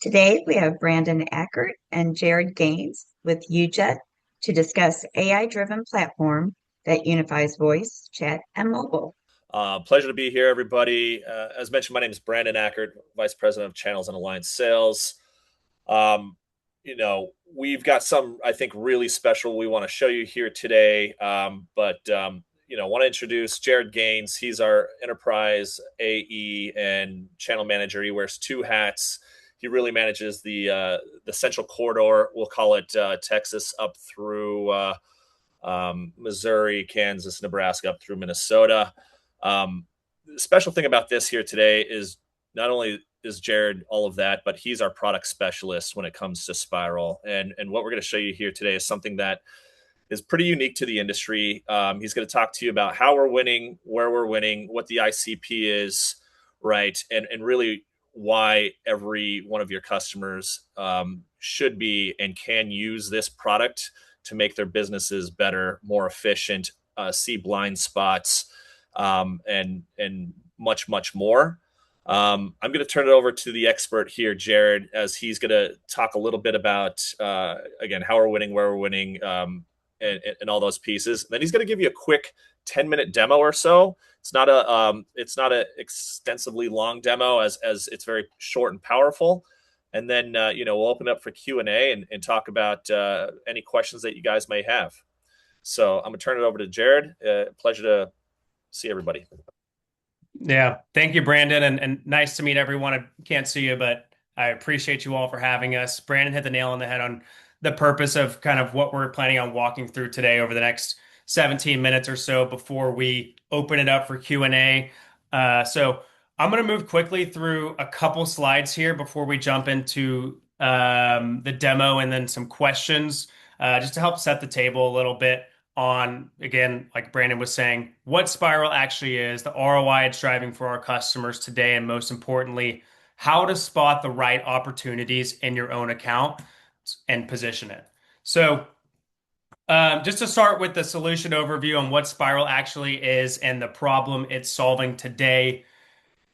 Today, we have Brandon Ackert and Jared Gaines with Ujet to discuss AI-driven platform that unifies voice, chat, and mobile. Pleasure to be here, everybody. As mentioned, my name is Brandon Ackert, Vice President of Channels and Alliance Sales. Um, we've got some, I think, really special we want to show you here today. Want to introduce Jared Gaines. He's our enterprise AE and channel manager. He wears two hats. He really manages the central corridor. We'll call it Texas up through Missouri, Kansas, Nebraska, up through Minnesota. The special thing about this here today is not only is Jared all of that, but he's our product specialist when it comes to Spiral. And what we're going to show you here today is something that is pretty unique to the industry. He's going to talk to you about how we're winning, where we're winning, what the ICP is, right? And really why every one of your customers should be and can use this product to make their businesses better, more efficient, see blind spots, and much more. I'm going to turn it over to the expert here, Jared, as he's going to talk a little bit about again how we're winning, where we're winning, and all those pieces. And then he's going to give you a quick 10-minute demo or so. It's not a extensively long demo as it's very short and powerful. And then we'll open up for Q&A and talk about any questions that you guys may have. So I'm gonna turn it over to Jared. Pleasure to see everybody. Yeah, thank you, Brandon, and nice to meet everyone. I can't see you, but I appreciate you all for having us. Brandon hit the nail on the head on the purpose of kind of what we're planning on walking through today over the next 17 minutes or so before we open it up for Q&A. So I'm going to move quickly through a couple slides here before we jump into the demo and then some questions, just to help set the table a little bit on, again, like Brandon was saying, what Spiral actually is, the ROI it's driving for our customers today, and most importantly, how to spot the right opportunities in your own account and position it. So just to start with the solution overview on what Spiral actually is and the problem it's solving today.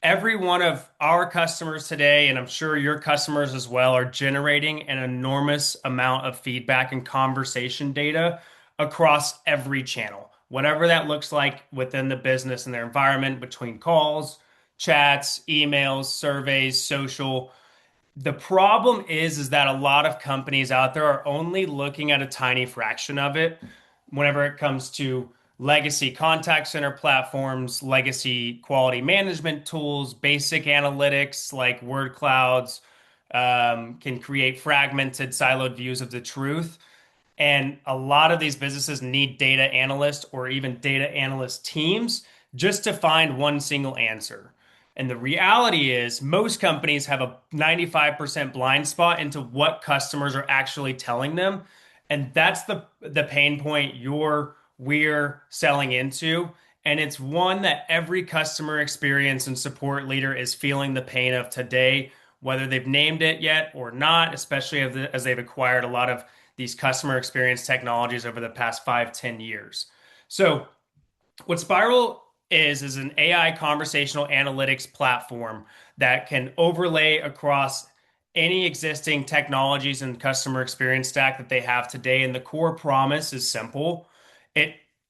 Every one of our customers today, and I'm sure your customers as well, are generating an enormous amount of feedback and conversation data across every channel, whatever that looks like within the business and their environment, between calls, chats, emails, surveys, social. The problem is that a lot of companies out there are only looking at a tiny fraction of it whenever it comes to legacy contact center platforms, legacy quality management tools, basic analytics like word clouds, can create fragmented, siloed views of the truth. And a lot of these businesses need data analysts or even data analyst teams just to find one single answer. And the reality is, most companies have a 95% blind spot into what customers are actually telling them. And that's the pain point we're selling into. And it's one that every customer experience and support leader is feeling the pain of today, whether they've named it yet or not, especially as they've acquired a lot of these customer experience technologies over the past 5-10 years. So what Spiral is an AI conversational analytics platform that can overlay across any existing technologies and customer experience stack that they have today. And the core promise is simple.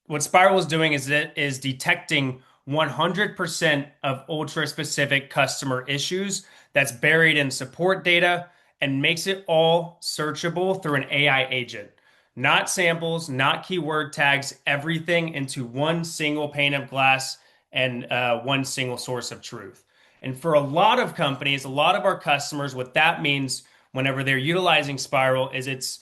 What Spiral is doing is detecting 100% of ultra specific customer issues that's buried in support data and makes it all searchable through an AI agent. Not samples, not keyword tags, everything into one single pane of glass and one single source of truth. And for a lot of companies, a lot of our customers, what that means whenever they're utilizing Spiral is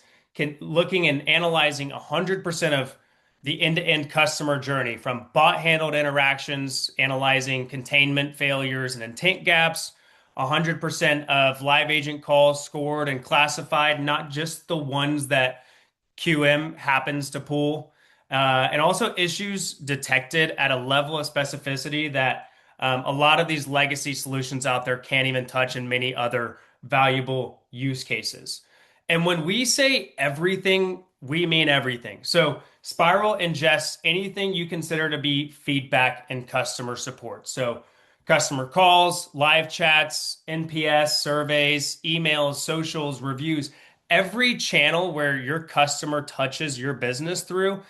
looking and analyzing 100% of the end-to-end customer journey, from bot-handled interactions, analyzing containment failures and intent gaps, 100% of live agent calls scored and classified, not just the ones that QM happens to pull, and also issues detected at a level of specificity that a lot of these legacy solutions out there can't even touch in many other valuable use cases. And when we say everything, we mean everything. So Spiral ingests anything you consider to be feedback and customer support. So customer calls, live chats, NPS, surveys, emails, socials, reviews. Every channel where your customer touches your business through,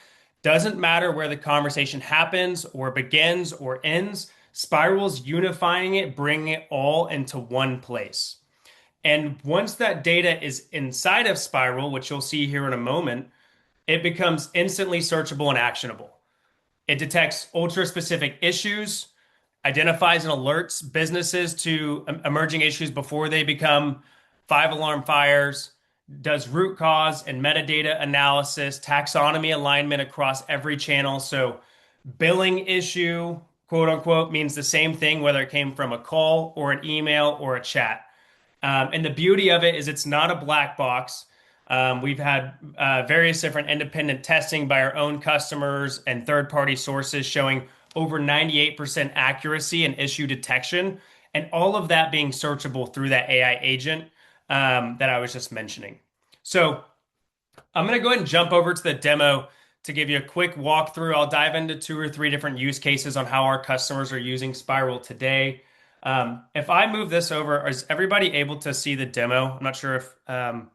doesn't matter where the conversation happens or begins or ends, Spiral's unifying it, bringing it all into one place. And once that data is inside of Spiral, which you'll see here in a moment, it becomes instantly searchable and actionable. It detects ultra specific issues, identifies and alerts businesses to emerging issues before they become five alarm fires, does root cause and metadata analysis, taxonomy alignment across every channel. So, billing issue, quote unquote, means the same thing whether it came from a call or an email or a chat. And the beauty of it is it's not a black box. We've had various different independent testing by our own customers and third-party sources showing over 98% accuracy in issue detection, and all of that being searchable through that AI agent that I was just mentioning. So I'm going to go ahead and jump over to the demo to give you a quick walkthrough. I'll dive into 2 or 3 different use cases on how our customers are using Spiral today. If I move this over, is everybody able to see the demo? I'm not sure if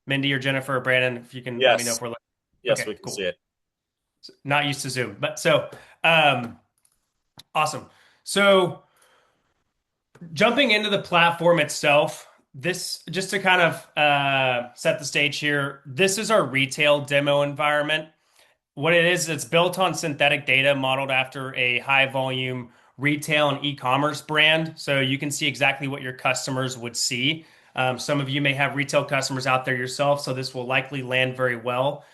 Mindy or Jennifer or Brandon, if you can let me know if we're looking. Yes, Okay, we can cool. see it. Not used to Zoom, but so awesome. So jumping into the platform itself, this just to kind of set the stage here. This is our retail demo environment. What it is, it's built on synthetic data modeled after a high volume retail and e-commerce brand. So you can see exactly what your customers would see. Some of you may have retail customers out there yourself, so this will likely land very well.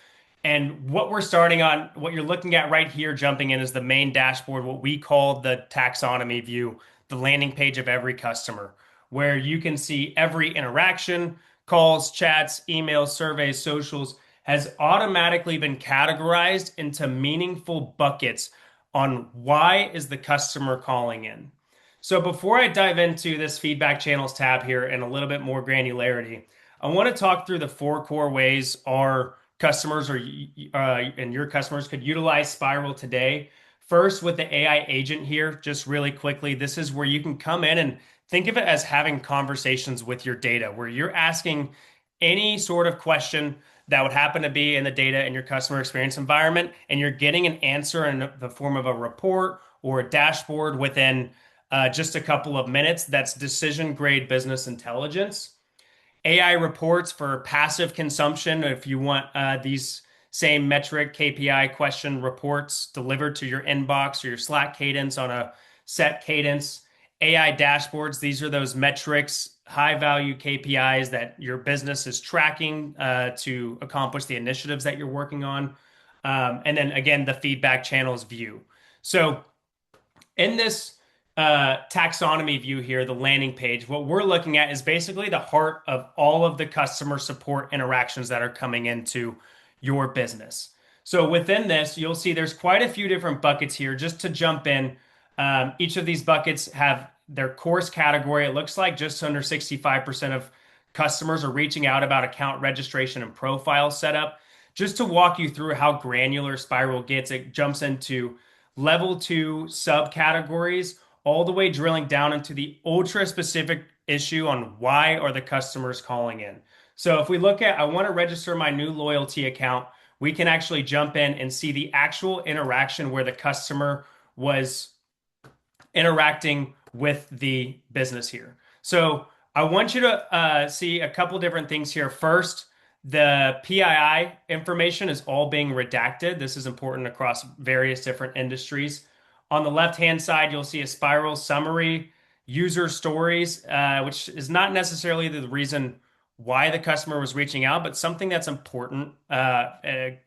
And what we're starting on, what you're looking at right here, jumping in, is the main dashboard, what we call the taxonomy view, the landing page of every customer, where you can see every interaction, calls, chats, emails, surveys, socials, has automatically been categorized into meaningful buckets on why is the customer calling in. So before I dive into this feedback channels tab here in a little bit more granularity, I want to talk through the 4 core ways our customers or and your customers could utilize Spiral today. First, with the AI agent here, just really quickly, this is where you can come in and think of it as having conversations with your data, where you're asking any sort of question that would happen to be in the data in your customer experience environment, and you're getting an answer in the form of a report or a dashboard within just a couple of minutes. That's decision grade business intelligence. AI reports for passive consumption. If you want these same metric KPI question reports delivered to your inbox or your Slack cadence on a set cadence. AI dashboards, these are those metrics, high value KPIs that your business is tracking to accomplish the initiatives that you're working on. And then again, the feedback channels view. So in this taxonomy view here, the landing page, what we're looking at is basically the heart of all of the customer support interactions that are coming into your business. So within this, you'll see there's quite a few different buckets here. Just to jump in, each of these buckets have their course category. It looks like just under 65% of customers are reaching out about account registration and profile setup. Just to walk you through how granular Spiral gets, it jumps into level 2 subcategories, all the way drilling down into the ultra specific issue on why are the customers calling in. So if we look at, I want to register my new loyalty account, we can actually jump in and see the actual interaction where the customer was interacting with the business here. So I want you to see a couple different things here. First, the PII information is all being redacted. This is important across various different industries. On the left-hand side, you'll see a Spiral summary, user stories, which is not necessarily the reason why the customer was reaching out, but something that's important,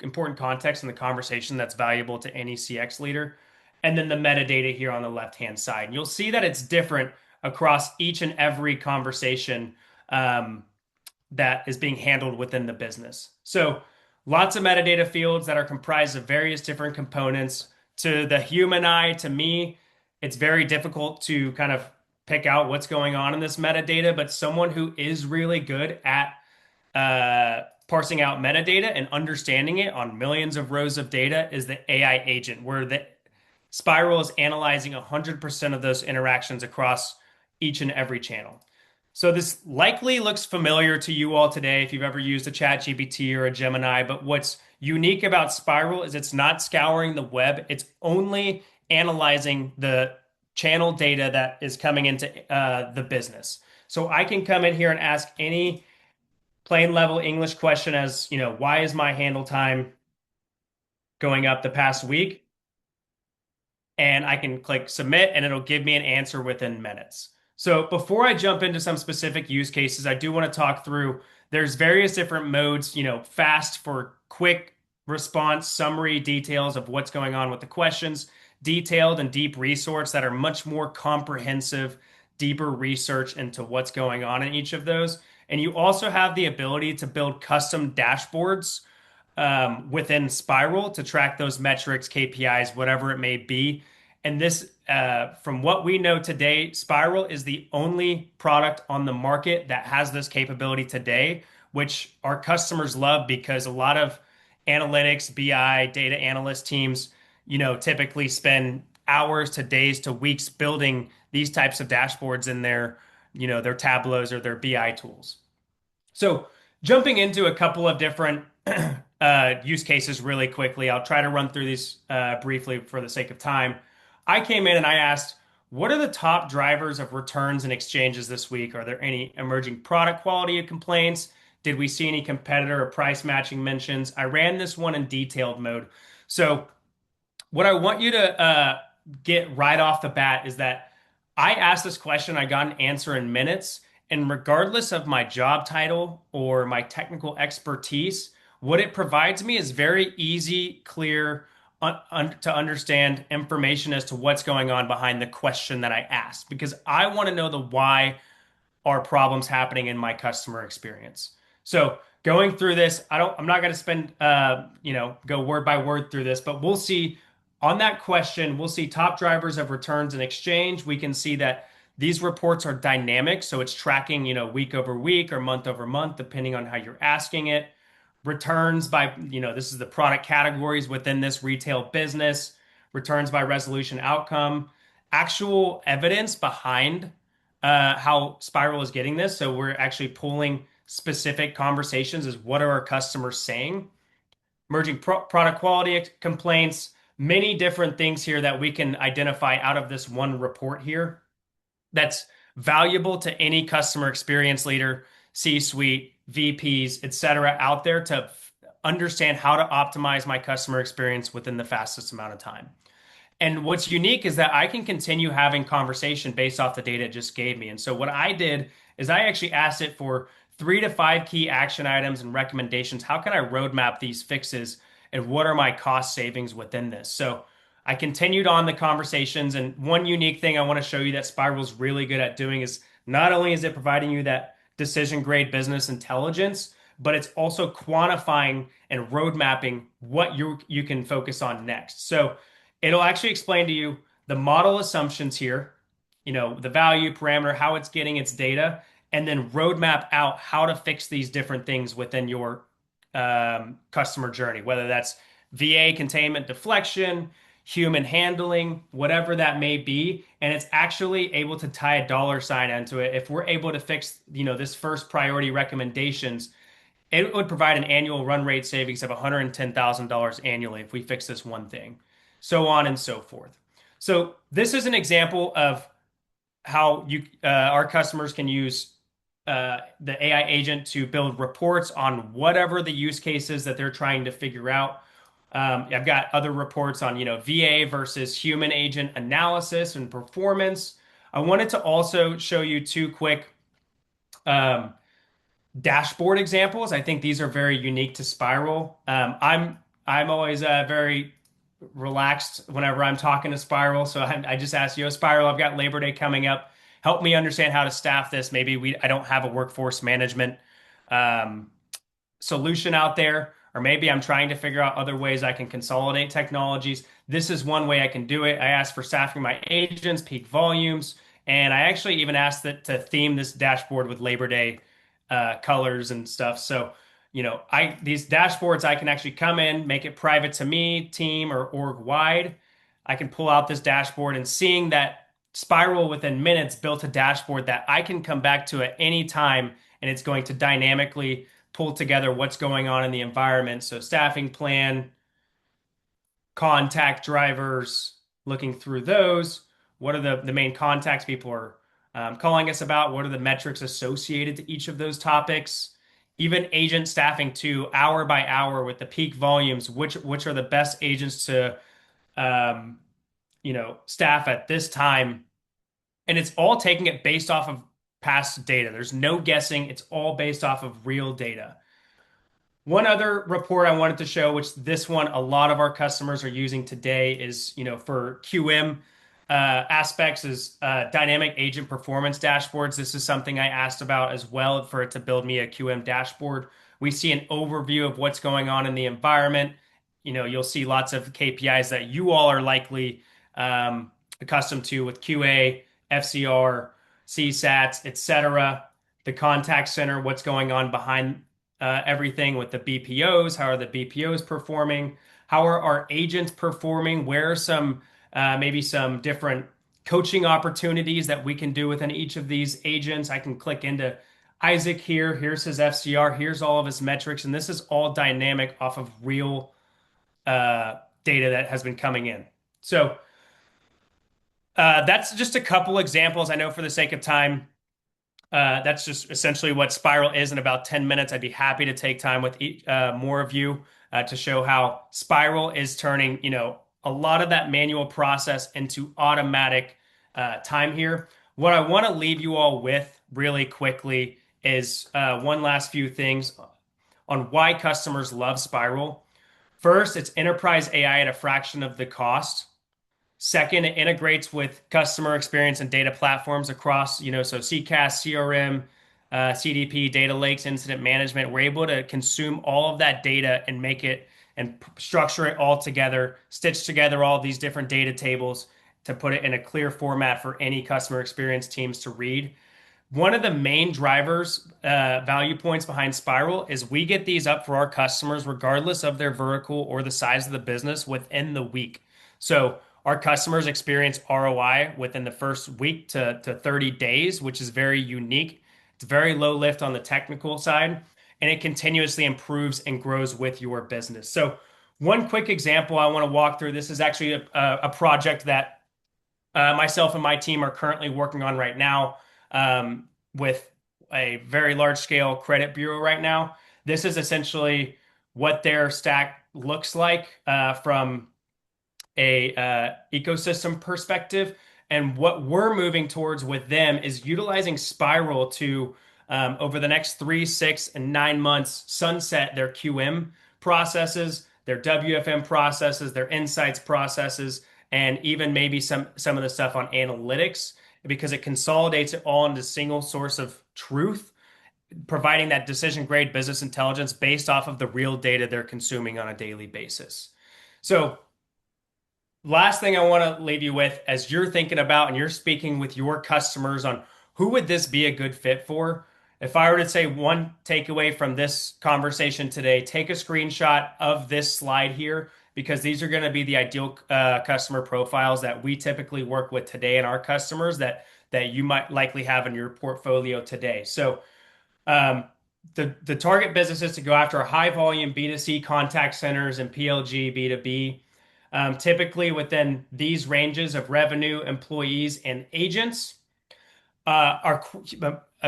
important context in the conversation that's valuable to any CX leader. And then the metadata here on the left-hand side. And you'll see that it's different across each and every conversation that is being handled within the business. So lots of metadata fields that are comprised of various different components. To the human eye, to me, it's very difficult to kind of pick out what's going on in this metadata, but someone who is really good at parsing out metadata and understanding it on millions of rows of data is the AI agent, where the Spiral is analyzing 100% of those interactions across each and every channel. So this likely looks familiar to you all today if you've ever used a ChatGPT or a Gemini, but what's unique about Spiral is it's not scouring the web, it's only analyzing the channel data that is coming into the business. So I can come in here and ask any plain level English question as, why is my handle time going up the past week? And I can click submit and it'll give me an answer within minutes. So before I jump into some specific use cases, I do want to talk through there's various different modes, fast for quick response, summary details of what's going on with the questions, detailed and deep resource that are much more comprehensive, deeper research into what's going on in each of those. And you also have the ability to build custom dashboards within Spiral to track those metrics, KPIs, whatever it may be. And this, from what we know today, Spiral is the only product on the market that has this capability today, which our customers love because a lot of analytics, BI, data analyst teams, typically spend hours to days to weeks building these types of dashboards in their Tableaus or their BI tools. So jumping into a couple of different use cases really quickly. I'll try to run through these briefly for the sake of time. I came in and I asked, what are the top drivers of returns and exchanges this week? Are there any emerging product quality complaints? Did we see any competitor or price matching mentions? I ran this one in detailed mode. So what I want you to get right off the bat is that I asked this question, I got an answer in minutes, and regardless of my job title or my technical expertise, what it provides me is very easy, clear to understand information as to what's going on behind the question that I asked, because I want to know the why are problems happening in my customer experience. So going through this, I'm not going to spend, go word by word through this, but we'll see on that question, we'll see top drivers of returns and exchange. We can see that these reports are dynamic. So it's tracking, week over week or month over month, depending on how you're asking it. Returns by, this is the product categories within this retail business, returns by resolution outcome, actual evidence behind how Spiral is getting this. So we're actually pulling specific conversations as what are our customers saying, emerging product quality complaints, many different things here that we can identify out of this one report here that's valuable to any customer experience leader, C-suite, VPs, et cetera, out there to understand how to optimize my customer experience within the fastest amount of time. And what's unique is that I can continue having conversation based off the data it just gave me. And so what I did is I actually asked it for 3 to 5 key action items and recommendations. How can I roadmap these fixes and what are my cost savings within this? So I continued on the conversations. And one unique thing I want to show you that Spiral's really good at doing is not only is it providing you that decision grade business intelligence, but it's also quantifying and road mapping what you can focus on next. So it'll actually explain to you the model assumptions here, the value parameter, how it's getting its data, and then roadmap out how to fix these different things within your customer journey, whether that's VA containment deflection, human handling, whatever that may be. And it's actually able to tie a dollar sign into it. If we're able to fix, this first priority recommendations, it would provide an annual run rate savings of $110,000 annually if we fix this one thing, so on and so forth. So this is an example of how our customers can use the AI agent to build reports on whatever the use cases that they're trying to figure out. I've got other reports on, VA versus human agent analysis and performance. I wanted to also show you 2 quick dashboard examples. I think these are very unique to Spiral. I'm always very relaxed whenever I'm talking to Spiral. So I just asked you, Spiral, I've got Labor Day coming up. Help me understand how to staff this. Maybe I don't have a workforce management solution out there, or maybe I'm trying to figure out other ways I can consolidate technologies. This is one way I can do it. I asked for staffing my agents, peak volumes, and I actually even asked it to theme this dashboard with Labor Day colors and stuff. So, these dashboards, I can actually come in, make it private to me, team, or org wide. I can pull out this dashboard and seeing that Spiral within minutes built a dashboard that I can come back to at any time, and it's going to dynamically pull together what's going on in the environment. So staffing plan, contact drivers, looking through those. What are the main contacts people are calling us about? What are the metrics associated to each of those topics? Even agent staffing too, hour by hour with the peak volumes, which are the best agents to um, staff at this time. And it's all taking it based off of past data. There's no guessing. It's all based off of real data. One other report I wanted to show, which this one a lot of our customers are using today, is for QM aspects, is dynamic agent performance dashboards. This is something I asked about as well for it to build me a QM dashboard. We see an overview of what's going on in the environment. You'll see lots of KPIs that you all are likely accustomed to with QA, FCR, CSATs, etc. The contact center, what's going on behind everything with the BPOs. How are the BPOs performing? How are our agents performing? Where are some maybe some different coaching opportunities that we can do within each of these agents? I can click into Isaac here. Here's his FCR. Here's all of his metrics. And this is all dynamic off of real data that has been coming in. So that's just a couple examples. I know for the sake of time, that's just essentially what Spiral is in about 10 minutes. I'd be happy to take time with more of you to show how Spiral is turning, a lot of that manual process into automatic time here. What I want to leave you all with really quickly is one last few things on why customers love Spiral. First, it's enterprise AI at a fraction of the cost. Second, it integrates with customer experience and data platforms across, so CCaaS, CRM, CDP, data lakes, incident management. We're able to consume all of that data and make it and structure it all together, stitch together all these different data tables to put it in a clear format for any customer experience teams to read. One of the main drivers, value points behind Spiral is we get these up for our customers, regardless of their vertical or the size of the business, within the week. So our customers experience ROI within the first week to 30 days, which is very unique. It's very low lift on the technical side, and it continuously improves and grows with your business. So one quick example I want to walk through. This is actually a project that myself and my team are currently working on right now with a very large scale credit bureau right now. This is essentially what their stack looks like from a ecosystem perspective. And what we're moving towards with them is utilizing Spiral to over the next 3, 6, and 9 months sunset their QM processes, their WFM processes, their insights processes, and even maybe some of the stuff on analytics, because it consolidates it all into a single source of truth, providing that decision grade business intelligence based off of the real data they're consuming on a daily basis. So last thing I want to leave you with, as you're thinking about and you're speaking with your customers on who would this be a good fit for, if I were to say one takeaway from this conversation today, take a screenshot of this slide here, because these are going to be the ideal customer profiles that we typically work with today and our customers that you might likely have in your portfolio today. So the target business is to go after high volume B2C contact centers and PLG B2B. Typically within these ranges of revenue, employees, and agents. A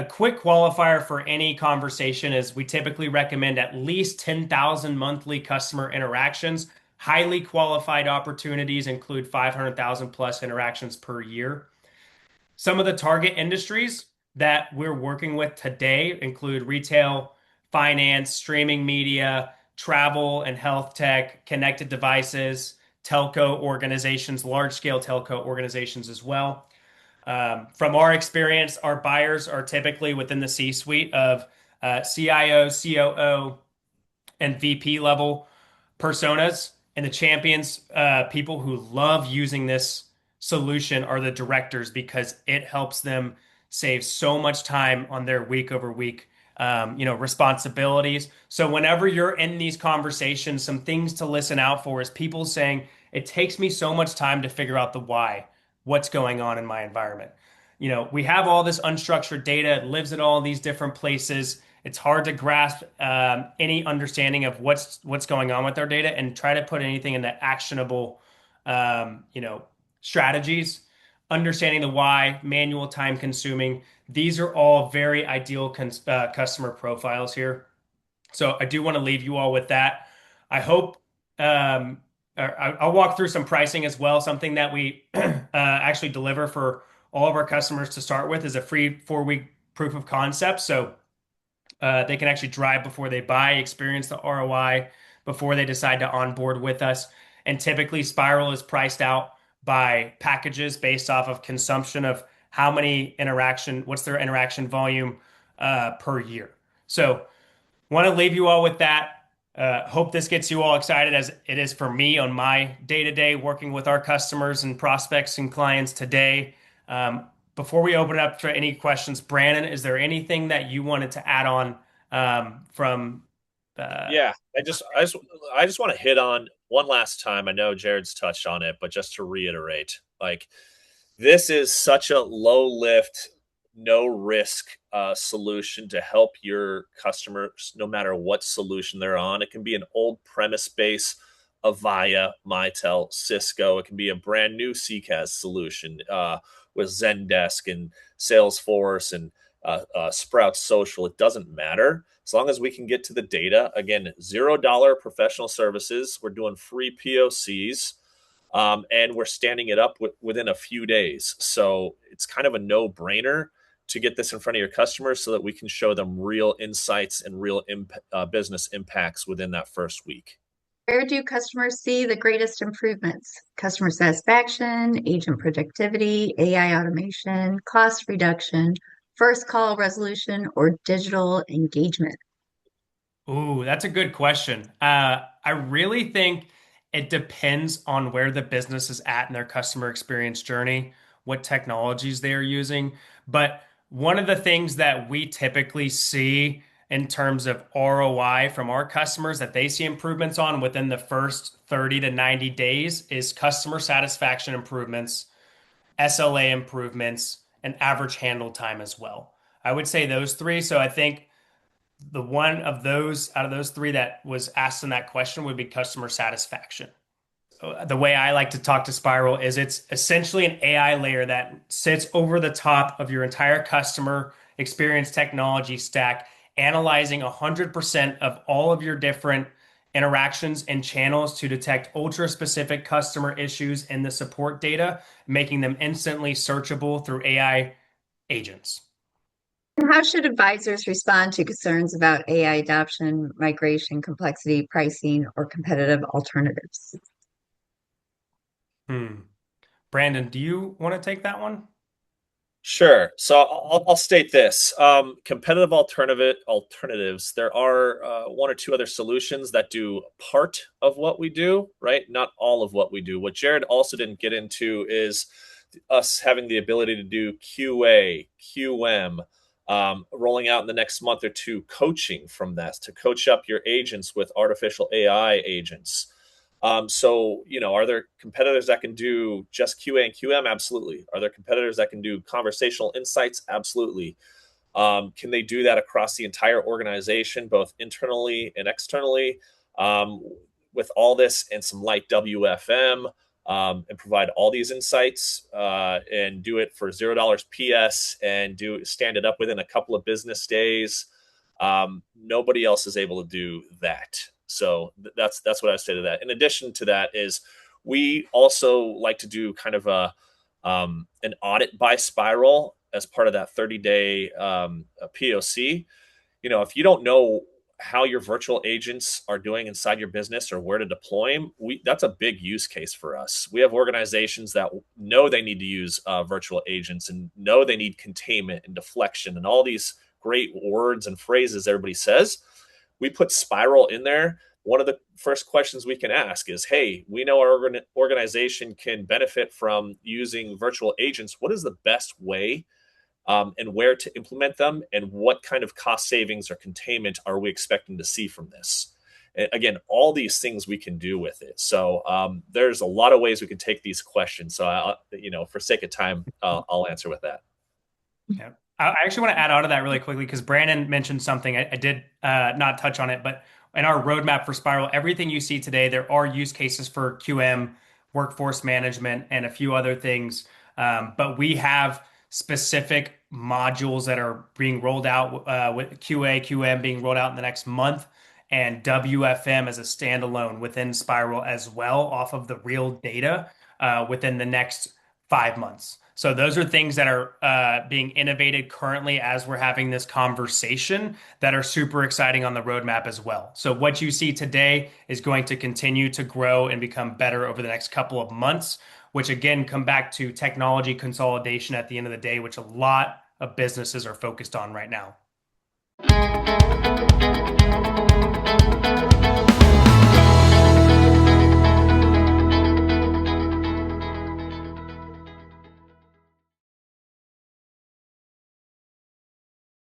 quick qualifier for any conversation is we typically recommend at least 10,000 monthly customer interactions. Highly qualified opportunities include 500,000 plus interactions per year. Some of the target industries that we're working with today include retail, finance, streaming media, travel and health tech, connected devices, telco organizations, large-scale telco organizations as well. From our experience, our buyers are typically within the C-suite of CIO, COO, and VP level personas. And the champions, people who love using this solution, are the directors, because it helps them save so much time on their week over week responsibilities. So whenever you're in these conversations, some things to listen out for is people saying, it takes me so much time to figure out the why, what's going on in my environment. We have all this unstructured data, it lives at all these different places. It's hard to grasp any understanding of what's going on with our data and try to put anything into actionable, strategies. Understanding the why, manual time consuming. These are all very ideal customer profiles here. So I do want to leave you all with that. I hope I'll walk through some pricing as well. Something that we actually deliver for all of our customers to start with is a free 4-week proof of concept. So they can actually drive before they buy, experience the ROI before they decide to onboard with us. And typically, Spiral is priced out by packages based off of consumption of what's their interaction volume per year. So want to leave you all with that. Hope this gets you all excited as it is for me on my day-to-day working with our customers and prospects and clients today. Before we open it up to any questions, Brandon, is there anything that you wanted to add on from? Yeah, I just want to hit on one last time. I know Jared's touched on it, but just to reiterate, like this is such a low lift, no risk solution to help your customers, no matter what solution they're on. It can be an old premise base, Avaya, Mitel, Cisco. It can be a brand new CCaaS solution with Zendesk and Salesforce and Sprout Social. It doesn't matter as long as we can get to the data. Again, $0 professional services. We're doing free POCs. And we're standing it up within a few days. So it's kind of a no-brainer to get this in front of your customers so that we can show them real insights and real business impacts within that first week. Where do customers see the greatest improvements? Customer satisfaction, agent productivity, AI automation, cost reduction, first call resolution, or digital engagement? Ooh, that's a good question. I really think it depends on where the business is at in their customer experience journey, what technologies they are using. But one of the things that we typically see in terms of ROI from our customers that they see improvements on within the first 30 to 90 days is customer satisfaction improvements, SLA improvements, and average handle time as well. I would say those three. So I think the one of those out of those three that was asked in that question would be customer satisfaction. The way I like to talk to Spiral is it's essentially an AI layer that sits over the top of your entire customer experience technology stack, analyzing 100% of all of your different interactions and channels to detect ultra specific customer issues in the support data, making them instantly searchable through AI agents. And how should advisors respond to concerns about AI adoption, migration, complexity, pricing, or competitive alternatives? Brandon, do you want to take that one? Sure. So I'll state this: competitive alternatives. There are one or two other solutions that do part of what we do, right? Not all of what we do. What Jared also didn't get into is us having the ability to do QA, QM, rolling out in the next month or two, coaching from that to coach up your agents with artificial AI agents. Are there competitors that can do just QA and QM? Absolutely. Are there competitors that can do conversational insights? Absolutely. Can they do that across the entire organization, both internally and externally, with all this and some light WFM, and provide all these insights and do it for $0 PS and stand it up within a couple of business days? Nobody else is able to do that. So that's what I say to that. In addition to that is we also like to do kind of an audit by Spiral as part of that 30-day POC. If you don't know how your virtual agents are doing inside your business or where to deploy them, that's a big use case for us. We have organizations that know they need to use virtual agents and know they need containment and deflection and all these great words and phrases everybody says. We put Spiral in there. One of the first questions we can ask is, hey, we know our organization can benefit from using virtual agents. What is the best way and where to implement them? And what kind of cost savings or containment are we expecting to see from this? Again, all these things we can do with it. So there's a lot of ways we can take these questions. So for sake of time, I'll answer with that. Yeah. I actually want to add on to that really quickly because Brandon mentioned something. I did not touch on it, but in our roadmap for Spiral, everything you see today, there are use cases for QM, workforce management, and a few other things. But we have specific modules that are being rolled out with QA, QM being rolled out in the next month, and WFM as a standalone within Spiral as well, off of the real data within the next 5 months. So those are things that are being innovated currently as we're having this conversation that are super exciting on the roadmap as well. So what you see today is going to continue to grow and become better over the next couple of months, which again come back to technology consolidation at the end of the day, which a lot of businesses are focused on right now.